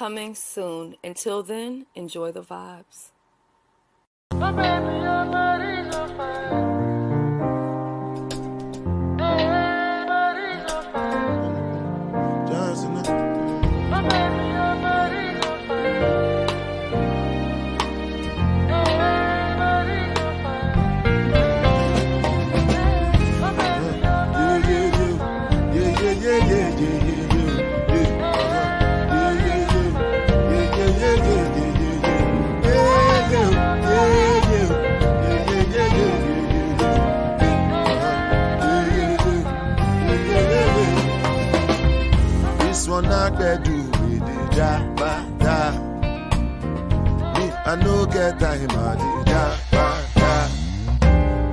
coming soon. Until then, enjoy the vibes. My baby, your body's on fire. Hey, body's on fire. Just enough. My baby, your body's on fire. Hey, body's on fire. My baby, your body's on fire. Yeah. This one I can do with the jabba. Me, I no get time on the jabba.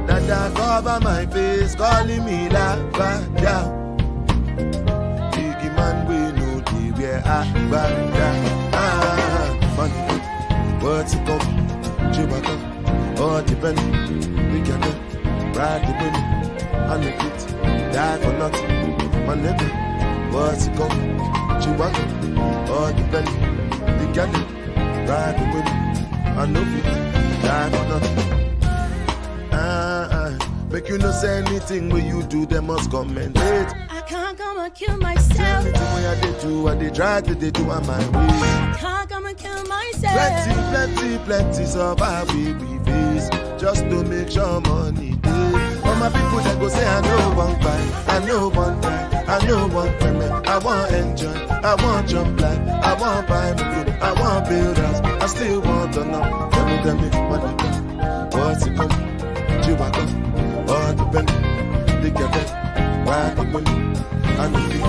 Dada cover my face, calling me lava. Biggie man, we know the where I money, what's it come? Chewbacca, all depend. We can ride the wind, and the beat, die for nothing. My nigga, what's it come? Chewbacca, all depend. We can ride the wind, and the beat, die for nothing. Make you no say anything when you do, they must commentate. I can't come and kill myself. Anything when I did do, I did try to they do on my way. I can't come and kill myself. Plenty survive we face just to make sure money day. All my people that go say I know one time, I know one time, I know one time. I want enjoy, I want jump life, I want buy me food, I want build house, I still want to know. Tell me, money, what's it come? Chewbacca. All the penny, they get it, why the money, and the fee,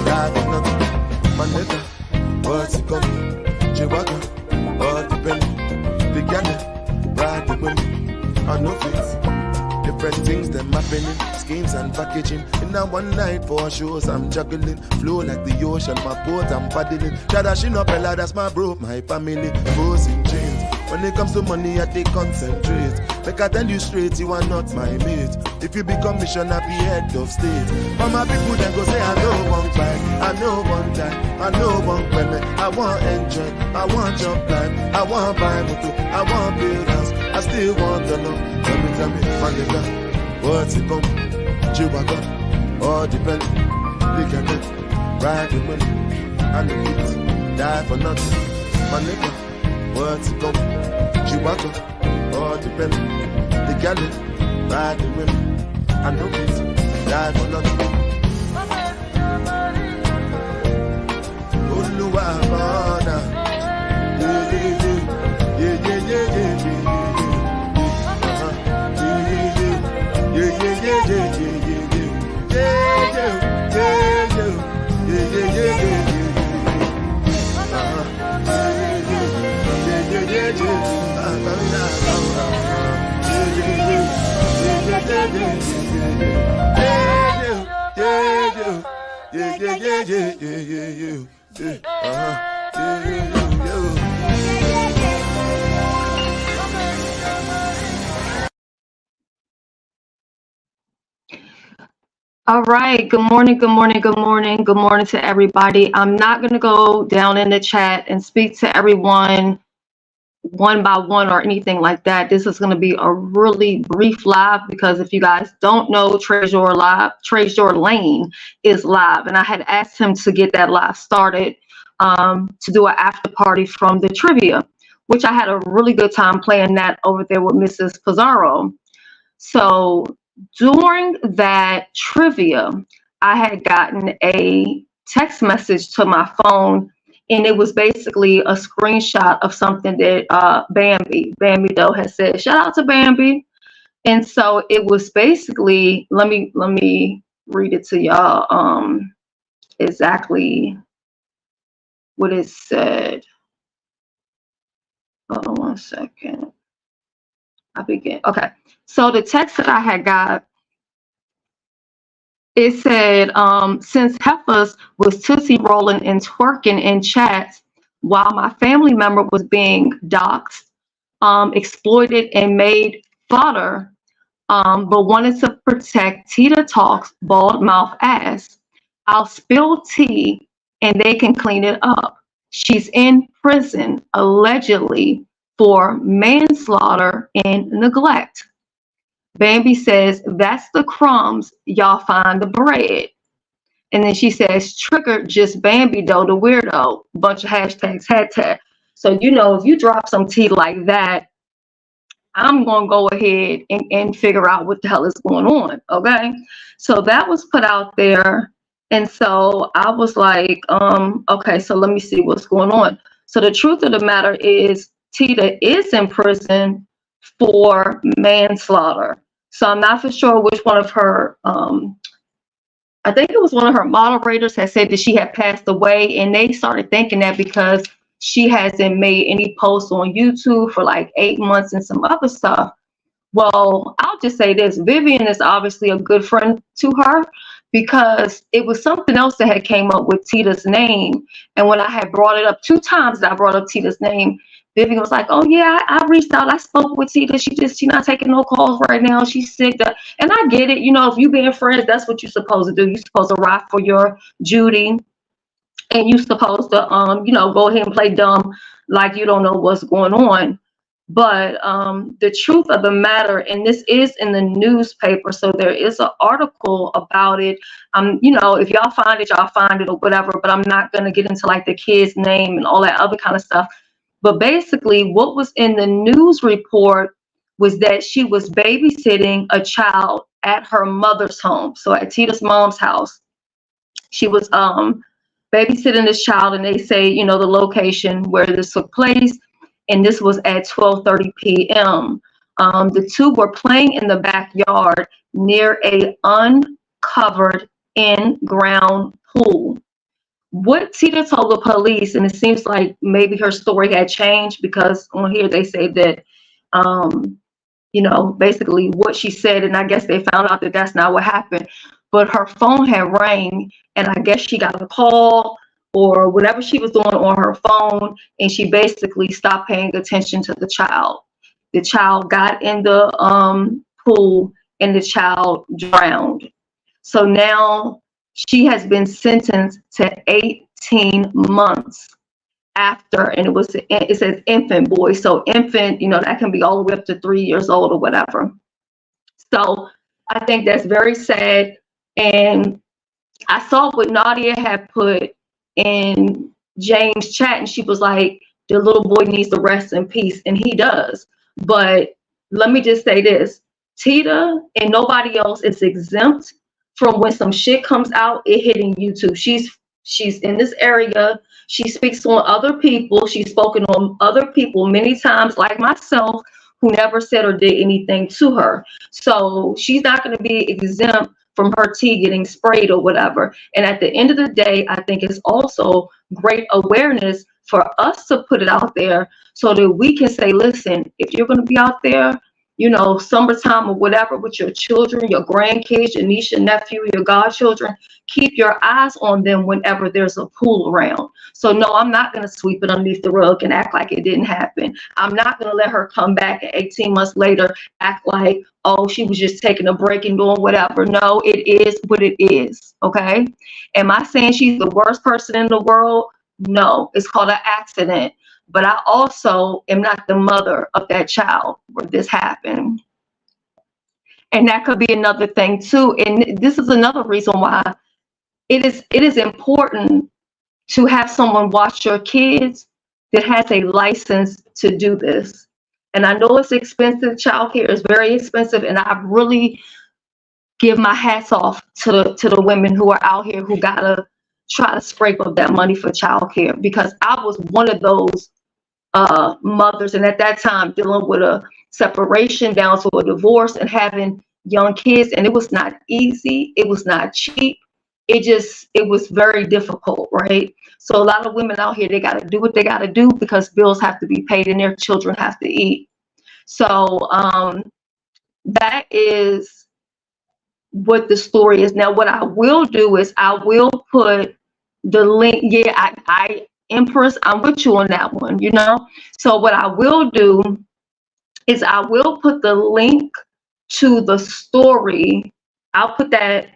die for nothing. My nigga, what's it coming? Chewbacca, all the penny, they get it, why the money, and no fees. Different things, them happening, schemes and packaging. In a one night for shows, I'm juggling. Flow like the ocean, my boat, I'm paddling. Shadashing up Ella, that's my bro, my family, bows in chains. When it comes to money, I take concentrate. Like I tell you straight, you are not my mate. If you become mission, I be head of state. But my people then go say, I know one time, I know one time, I know one women. I want enjoy, I want jump life, I want buy motor, I want build house, I still want to know. Tell me, my nigga, what's it come? Chewbacca, all depend. They can get ride the money, and the kids die for nothing. My nigga, what's it come? Chewbacca, all depend. They can get ride the money, and the kids die for nothing. Oluwabana, yeah. All right. Good morning to everybody. I'm not going to go down in the chat and speak to everyone one by one or anything like that. This is going to be a really brief live because if you guys don't know, Treasure Lane is live, and I had asked him to get that live started to do an after party from the trivia, which I had a really good time playing that over there with Mrs. Pizarro. So during that trivia, I had gotten a text message to my phone, and it was basically a screenshot of something that Bambi Doe had said. Shout out to Bambi. And so it was basically, let me read it to y'all exactly what it said. Hold on one second. Okay. So the text that I had got, it said, since Heifers was tootsie rolling and twerking in chats while my family member was being doxxed, exploited, and made fodder, but wanted to protect Tita Talk's bald mouth ass, I'll spill tea and they can clean it up. She's in prison allegedly for manslaughter and neglect. Bambi says, that's the crumbs, y'all find the bread. And then she says, triggered just Bambi though, the weirdo. Bunch of hashtags, hashtag. So, you know, if you drop some tea like that, I'm going to go ahead and figure out what the hell is going on. Okay. So that was put out there. And so I was like, okay, so let me see what's going on. So the truth of the matter is Tita is in prison for manslaughter. So I'm not for sure which one of her, I think it was one of her moderators had said that she had passed away, and they started thinking that because she hasn't made any posts on YouTube for like 8 months and some other stuff. Well, I'll just say this. Vivian is obviously a good friend to her because it was something else that had came up with Tita's name. And when I had brought it up 2 times that I brought up Tita's name, Vivian was like, oh yeah, I reached out. I spoke with Tita. She's not taking no calls right now. She's sick. And I get it. You know, if you being friends, that's what you're supposed to do. You're supposed to ride for your Judy. And you're supposed to, you know, go ahead and play dumb like you don't know what's going on. But the truth of the matter, and this is in the newspaper, so there is an article about it. You know, if y'all find it or whatever, but I'm not going to get into like the kid's name and all that other kind of stuff. But basically what was in the news report was that she was babysitting a child at her mother's home. So at Tita's mom's house, she was babysitting this child, and they say, you know, the location where this took place. And this was at 12:30 p.m. The two were playing in the backyard near a uncovered in-ground pool. What Tita told the police, and it seems like maybe her story had changed because on here they say that, you know, basically what she said, and I guess they found out that that's not what happened. But her phone had rang, and I guess she got a call or whatever she was doing on her phone, and she basically stopped paying attention to the child. The child got in the pool, and the child drowned. So now she has been sentenced to 18 months after, and it says infant boy. So infant, you know, that can be all the way up to 3 years old or whatever. So I think that's very sad. And I saw what Nadia had put in James' chat, and she was like, the little boy needs to rest in peace, and he does. But let me just say this, Tita and nobody else is exempt from when some shit comes out, it hitting YouTube. She's in this area. She speaks on other people. She's spoken on other people many times, like myself, who never said or did anything to her. So she's not going to be exempt from her tea getting sprayed or whatever. And at the end of the day, I think it's also great awareness for us to put it out there so that we can say, listen, if you're going to be out there, you know, summertime or whatever with your children, your grandkids, your niece, your nephew, your godchildren, keep your eyes on them whenever there's a pool around. So no, I'm not going to sweep it underneath the rug and act like it didn't happen. I'm not going to let her come back 18 months later, act like, oh, she was just taking a break and doing whatever. No, it is what it is. Okay. Am I saying she's the worst person in the world? No, it's called an accident. But I also am not the mother of that child where this happened. And that could be another thing too. And this is another reason why it is important to have someone watch your kids that has a license to do this. And I know it's expensive. Childcare is very expensive. And I really give my hats off to the women who are out here who gotta try to scrape up that money for childcare, because I was one of those mothers, and at that time dealing with a separation down to a divorce and having young kids, and it was not easy, it was not cheap, it was very difficult, right? So a lot of women out here, they got to do what they got to do because bills have to be paid and their children have to eat. So that is what the story is. Now what I will do is I will put the link. Yeah, I Empress, I'm with you on that one, you know. So what I will do is I will put the link to the story. I'll put that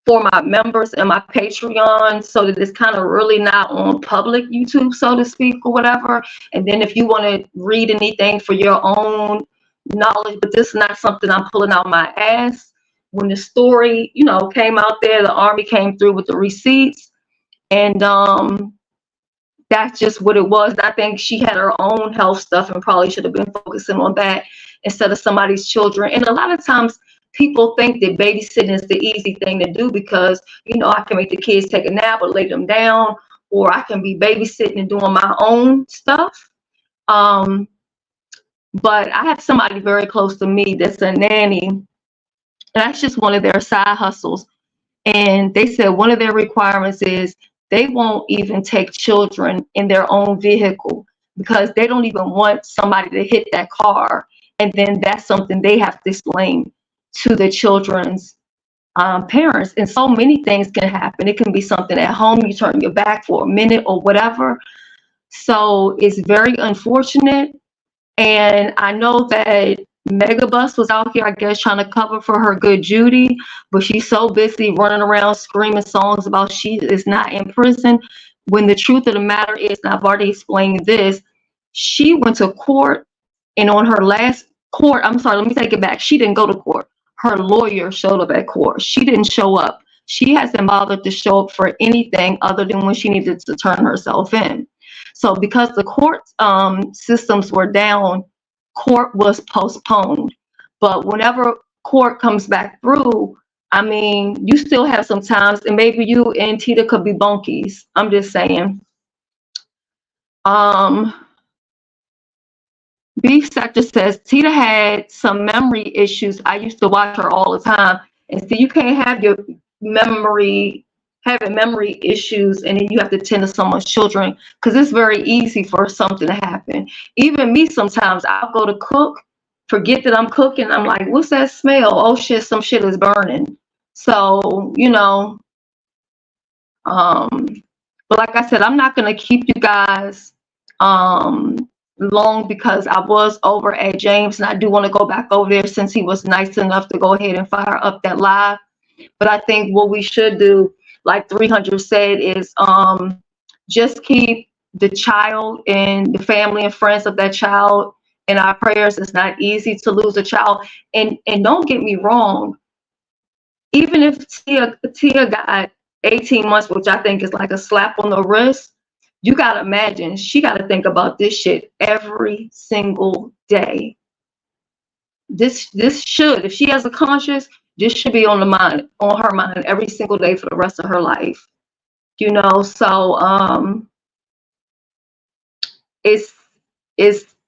for my members and my Patreon, so that it's kind of really not on public YouTube, so to speak, or whatever. And then if you want to read anything for your own knowledge, but this is not something I'm pulling out my ass. When the story, you know, came out there, the Army came through with the receipts, and that's just what it was. I think she had her own health stuff and probably should have been focusing on that instead of somebody's children. And a lot of times people think that babysitting is the easy thing to do because, you know, I can make the kids take a nap or lay them down, or I can be babysitting and doing my own stuff. But I have somebody very close to me that's a nanny, and that's just one of their side hustles. And they said one of their requirements is they won't even take children in their own vehicle because they don't even want somebody to hit that car. And then that's something they have to explain to the children's parents. And so many things can happen. It can be something at home, you turn your back for a minute or whatever. So it's very unfortunate. And I know that Megabus was out here, I guess, trying to cover for her good Judy, but she's so busy running around screaming songs about she is not in prison, when the truth of the matter is, and I've already explained this, she went to court, and on her last court, I'm sorry, let me take it back. She didn't go to court. Her lawyer showed up at court. She didn't show up. She hasn't bothered to show up for anything other than when she needed to turn herself in. So because the court systems were down, court was postponed. But whenever court comes back through, I mean, you still have some times, and maybe you and Tita could be bunkies. I'm just saying. Beef Sector says, Tita had some memory issues. I used to watch her all the time. And so you can't have your having memory issues and then you have to tend to someone's children, because it's very easy for something to happen. Even me, sometimes I'll go to cook, forget that I'm cooking. I'm like, what's that smell? Oh shit, some shit is burning. So, you know, but like I said, I'm not going to keep you guys long, because I was over at James and I do want to go back over there since he was nice enough to go ahead and fire up that live. But I think what we should do, like 300 said, is just keep the child and the family and friends of that child in our prayers. It's not easy to lose a child. And don't get me wrong, even if Tia got 18 months, which I think is like a slap on the wrist, you got to imagine she got to think about this shit every single day. This should, if she has a conscience, this should be on her mind every single day for the rest of her life. You know, so it's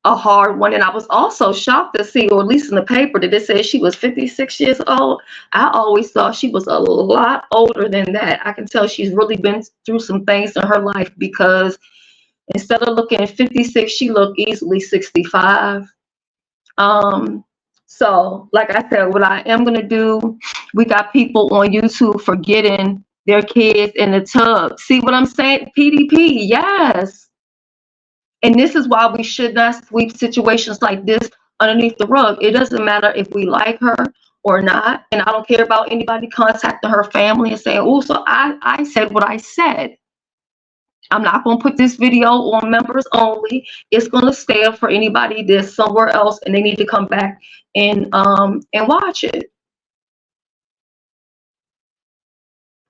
a hard one. And I was also shocked to see, or at least in the paper, that it said she was 56 years old. I always thought she was a lot older than that. I can tell she's really been through some things in her life, because instead of looking at 56, she looked easily 65. So like I said, what I am going to do, we got people on YouTube forgetting their kids in the tub. See what I'm saying? PDP, yes. And this is why we should not sweep situations like this underneath the rug. It doesn't matter if we like her or not. And I don't care about anybody contacting her family and saying, oh, so I said what I said. I'm not going to put this video on members only. It's going to stay up for anybody that's somewhere else and they need to come back and watch it.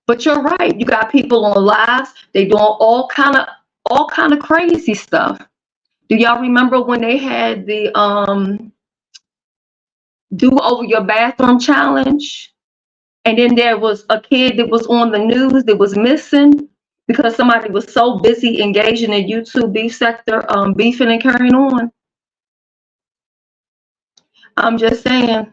But you're right. You got people on lives. They doing all kind of crazy stuff. Do y'all remember when they had the do over your bathroom challenge? And then there was a kid that was on the news that was missing because somebody was so busy engaging in YouTube beef sector, beefing and carrying on. I'm just saying.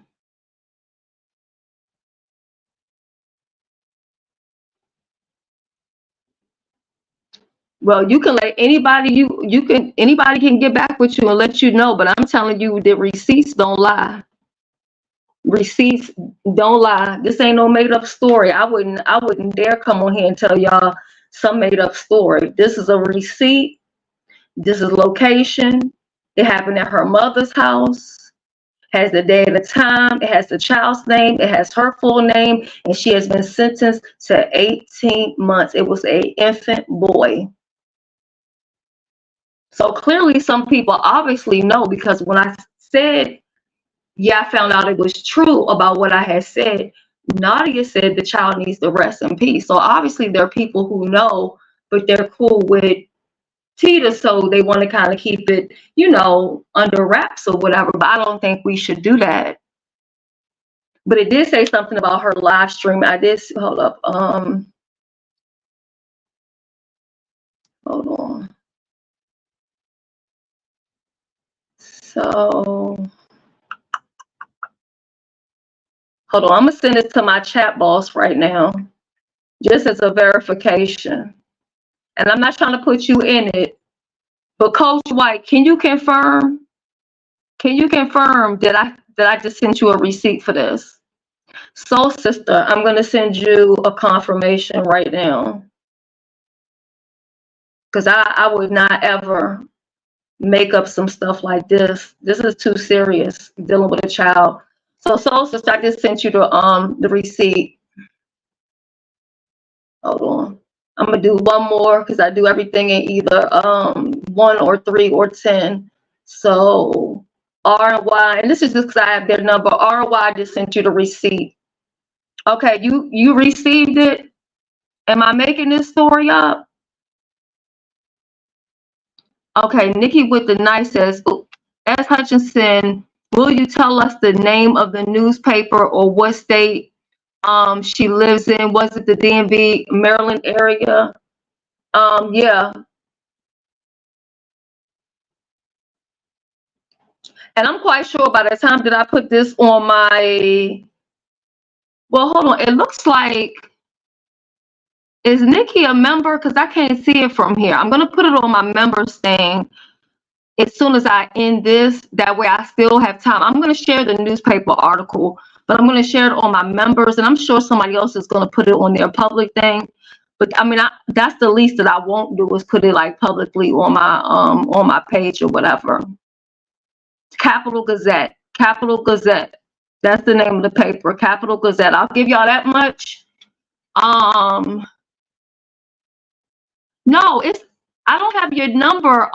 Well, you can let anybody anybody can get back with you and let you know, but I'm telling you that receipts don't lie. Receipts don't lie. This ain't no made up story. I wouldn't dare come on here and tell y'all some made up story. This is a receipt. This is location. It happened at her mother's house. has the day and the time, it has the child's name, it has her full name, and she has been sentenced to 18 months. It was an infant boy. So clearly some people obviously know, because when I said, yeah, I found out it was true about what I had said, Nadia said the child needs to rest in peace. So obviously there are people who know, but they're cool with Tita, so they want to kind of keep it, you know, under wraps or whatever. But I don't think we should do that. But it did say something about her live stream. I did, hold up. Hold on. So, hold on. I'm going to send it to my chat boss right now, just as a verification. And I'm not trying to put you in it, but Coach White, can you confirm? Can you confirm that I just sent you a receipt for this? Soul Sister, I'm going to send you a confirmation right now. Because I would not ever make up some stuff like this. This is too serious, dealing with a child. So Soul Sister, I just sent you the receipt. Hold on. I'm going to do one more because I do everything in either 1 or 3 or 10. So RY, and this is just because I have their number. RY just sent you the receipt. Okay, you received it. Am I making this story up? Okay, Nikki with the nice says, S. Hutchinson, will you tell us the name of the newspaper or what state she lives in? Was it the DMV, Maryland area? Yeah. And I'm quite sure by the time that I put this on my, well, hold on. It looks like, is Nikki a member? Because I can't see it from here. I'm going to put it on my members thing as soon as I end this. That way I still have time. I'm going to share the newspaper article, but I'm going to share it on my members, and I'm sure somebody else is going to put it on their public thing. But I mean, that's the least that I won't do, is put it like publicly on my page or whatever. Capital Gazette. Capital Gazette. That's the name of the paper. Capital Gazette. I'll give y'all that much. No, I don't have your number,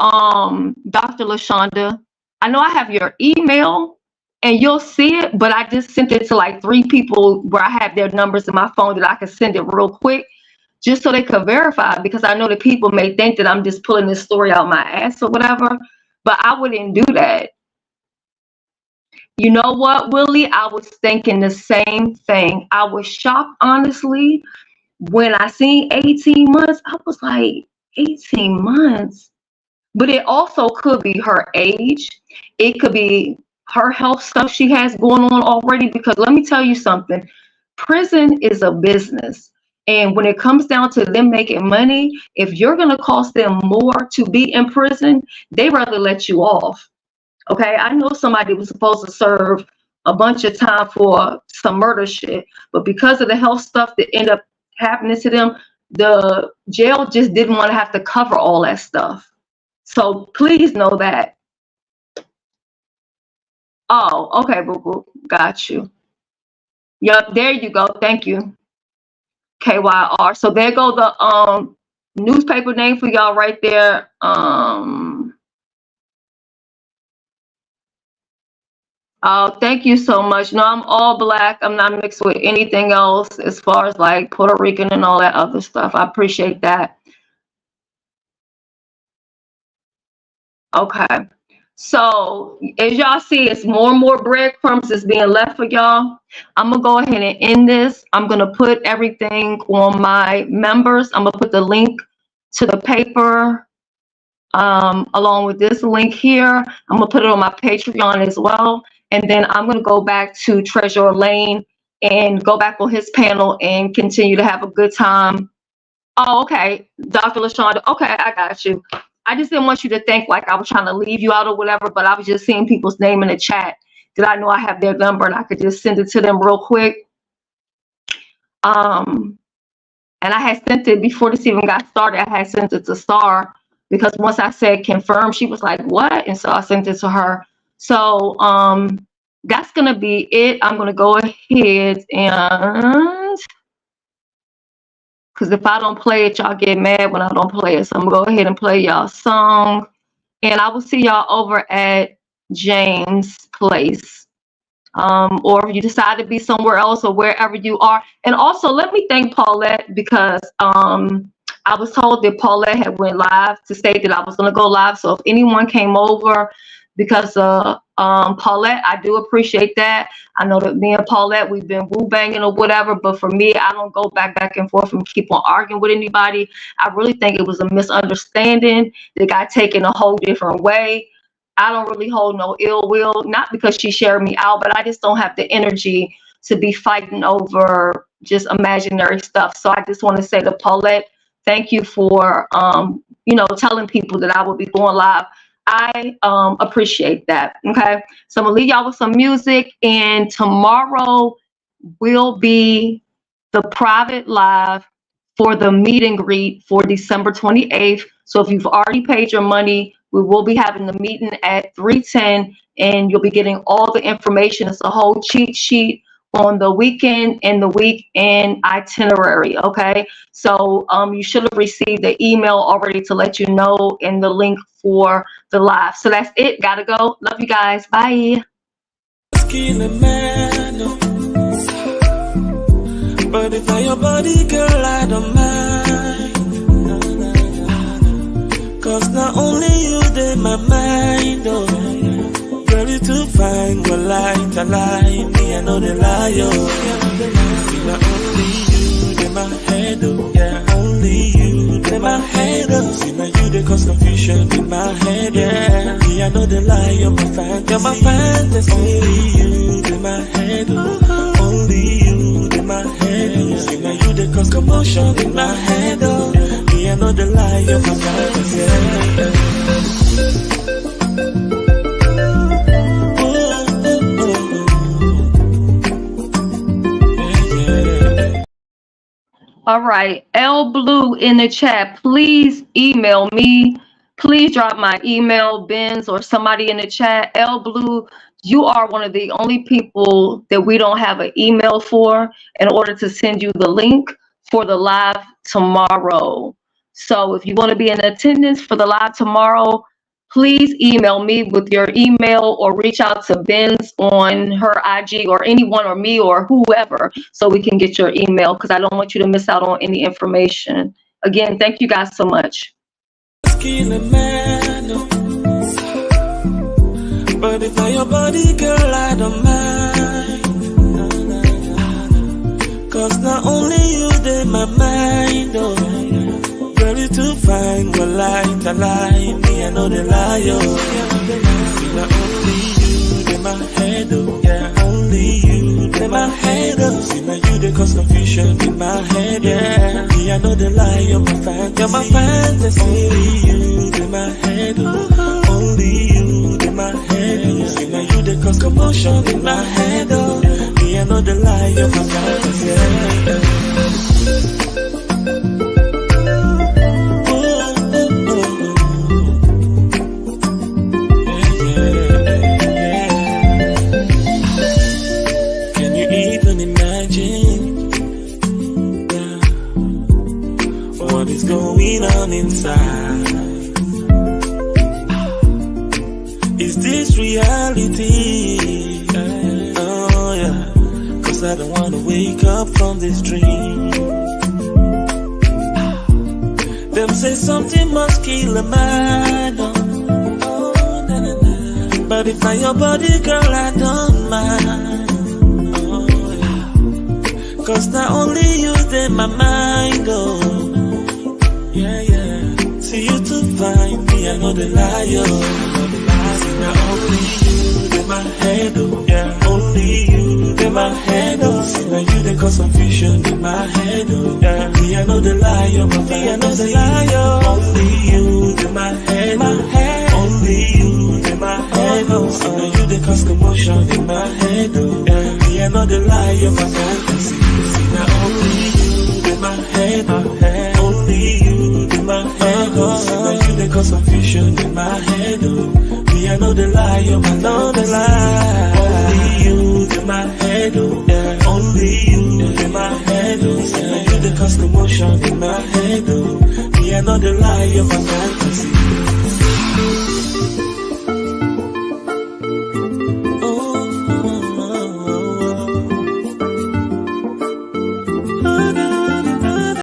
Dr. LaShonda. I know I have your email, and you'll see it, but I just sent it to like 3 people where I have their numbers in my phone that I can send it real quick, just so they could verify, because I know that people may think that I'm just pulling this story out my ass or whatever, but I wouldn't do that. You know what, Willie? I was thinking the same thing. I was shocked, honestly. When I seen 18 months, I was like, 18 months? But it also could be her age. It could be her health stuff she has going on already, because let me tell you something. Prison is a business. And when it comes down to them making money, if you're going to cost them more to be in prison, they rather let you off. Okay, I know somebody was supposed to serve a bunch of time for some murder shit, but because of the health stuff that ended up happening to them, the jail just didn't want to have to cover all that stuff. So please know that. Oh, okay, boo-boo. Got you. Yep, there you go. Thank you. KYR. So there go the newspaper name for y'all right there. Oh, thank you so much. No, I'm all Black. I'm not mixed with anything else as far as like Puerto Rican and all that other stuff. I appreciate that. Okay. So as y'all see, it's more and more breadcrumbs is being left for y'all. I'm going to go ahead and end this. I'm going to put everything on my members. I'm going to put the link to the paper along with this link here. I'm going to put it on my Patreon as well. And then I'm going to go back to Treasure Lane and go back on his panel and continue to have a good time. Oh, okay. Dr. LaShonda. Okay, I got you. I just didn't want you to think like I was trying to leave you out or whatever, but I was just seeing people's name in the chat that I know I have their number and I could just send it to them real quick. And I had sent it before this even got started. I had sent it to Star because once I said confirm, she was like, what? And so I sent it to her. So that's gonna be it. I'm gonna go ahead and, because if I don't play it, y'all get mad when I don't play it. So I'm gonna go ahead and play y'all song, and I will see y'all over at James' place. Or if you decide to be somewhere else or wherever you are. And also let me thank Paulette, because I was told that Paulette had went live to state that I was going to go live. So if anyone came over because of Paulette, I do appreciate that. I know that me and Paulette, we've been woo banging or whatever, but for me, I don't go back and forth and keep on arguing with anybody. I really think it was a misunderstanding that got taken a whole different way. I don't really hold no ill will, not because she shared me out, but I just don't have the energy to be fighting over just imaginary stuff. So I just want to say to Paulette, thank you for, telling people that I will be going live. I appreciate that. Okay. So I'm gonna leave y'all with some music, and tomorrow will be the private live for the meet and greet for December 28th. So if you've already paid your money, we will be having the meeting at 3:10, and you'll be getting all the information. It's a whole cheat sheet on the weekend and the weekend itinerary. Okay, so you should have received the email already to let you know, and the link for the live. So that's it. Gotta go. Love you guys. Bye. But if I your body, girl, I don't mind. Cause not only you, they my mind, oh. Girl, you too fine, go light a lie. Me, I know the lie, oh. See, not only you, they my head, oh. Yeah, only you, they my head, oh. See, now you, they cause confusion in my head, yeah. Me, I know the lie, you're my fantasy. You're my fantasy. Only you, they my head, oh. Only you, they my head, oh. See, now you, they cause commotion in my head, oh. I know the lie of my fantasy. All right, L Blue in the chat, please email me. Please drop my email, Benz, or somebody in the chat. L Blue, you are one of the only people that we don't have an email for in order to send you the link for the live tomorrow. So if you want to be in attendance for the live tomorrow, please email me with your email, or reach out to Benz on her IG, or anyone, or me, or whoever, so we can get your email, because I don't want you to miss out on any information. Again, thank you guys so much. But if I your body, girl, I don't mind. Cause not only you, they my mind, oh. Girl, you too fine, go light a lie. Me, I know the lie, oh. See, not only you, they my head, oh. Yeah, only you, they my head, oh. See, now you, they cause confusion in my head, yeah. Me, I know the lie, you're my fantasy. You're my fantasy. Only you, they my head, oh. Only you, they my head, oh. See, now you, they cause commotion in my head, oh. Me, I know the lie, you're my fantasy. Inside, is this reality? Oh yeah, cause I don't wanna wake up from this dream. Them say something must kill a man, oh, nah, nah, nah. But if I your body, girl, I don't mind, oh yeah. Cause not only you, they my mind, oh. Yeah, yeah. See you too fine, me, I know the lie, See, now only you, they my head, oh. Yeah, only you, they my head, oh. See, now you, they cause confusion in my head, oh. Yeah, me, I know the lie, me, I know the lie, Only you, they my head, Only you, they my head, oh. See, now you, they cause commotion in my head, oh. Yeah, me, I know the lie, my fantasy. See, now only you, they my head, Only you, they my head, oh. See, now you, they cause confusion in my head, oh. Me, I know the lie, I know the lie. Only confusion in my head, oh. Me, I know the lie of a man